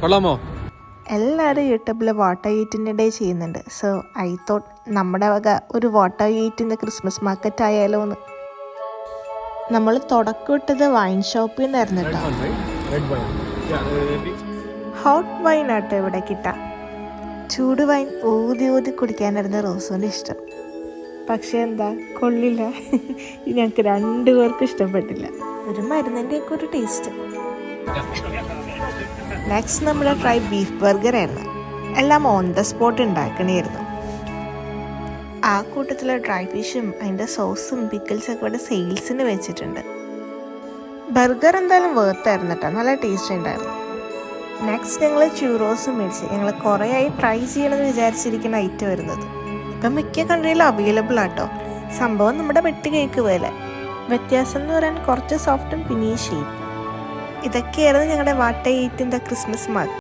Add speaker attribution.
Speaker 1: കൊള്ളാമോ?
Speaker 2: എല്ലാവരും യൂട്യൂബിൽ വാട്ടർ ഈറ്റിൻ്റെ ഡേ ചെയ്യുന്നുണ്ട്. സോ ഐ തോട്ട് നമ്മുടെ വക ഒരു വാട്ടർ ഈറ്റിൻ്റെ ക്രിസ്മസ് മാർക്കറ്റ് ആയാലോ എന്ന്. നമ്മൾ തുടക്കം ഇട്ടത് വൈൻ ഷോപ്പിൽ നിന്നായിരുന്നു കേട്ടോ. ഹോട്ട് വൈൻ ആട്ടോ ഇവിടെ കിട്ടാം. ചൂട് വൈൻ ഊതി ഊതി കുടിക്കാനായിരുന്നു റോസുവിൻ്റെ ഇഷ്ടം. പക്ഷേ എന്താ കൊള്ളില്ല, ഞങ്ങൾക്ക് രണ്ടുപേർക്കും ഇഷ്ടപ്പെട്ടില്ല. ഒരു മരുന്നിൻ്റെയൊക്കെ ഒരു ടേസ്റ്റ്. നെക്സ്റ്റ് നമ്മുടെ ട്രൈ ബീഫ് ബർഗർ ആയിരുന്നു. എല്ലാം ഓൺ ദ സ്പോട്ട് ഉണ്ടാക്കണമായിരുന്നു. ആ കൂട്ടത്തിൽ ഡ്രൈ ഫിഷും അതിൻ്റെ സോസും പിക്കിൾസൊക്കെ ഇവിടെ സെയിൽസിന് വെച്ചിട്ടുണ്ട്. ബർഗർ എന്തായാലും വേർത്തായിരുന്നു കേട്ടോ, നല്ല ടേസ്റ്റ് ഉണ്ടായിരുന്നു. നെക്സ്റ്റ് ഞങ്ങൾ ചൂറോസും മേടിച്ച്. ഞങ്ങൾ കുറേ ആയി ട്രൈ ചെയ്യണമെന്ന് വിചാരിച്ചിരിക്കുന്ന ഐറ്റം വരുന്നത്. ഇപ്പം മിക്ക കൺട്രിയിലും അവൈലബിൾ ആട്ടോ. സംഭവം നമ്മുടെ വെട്ട് കേക്ക് പോലെ. വ്യത്യാസം എന്ന് പറയാൻ കുറച്ച് സോഫ്റ്റും പിന്നെ ഈ ഷേപ്പ്. ഇതൊക്കെയായിരുന്നു ഞങ്ങളുടെ വാട്ടർ ഈറ്റിൻ്റെ ക്രിസ്മസ് മാർക്ക്.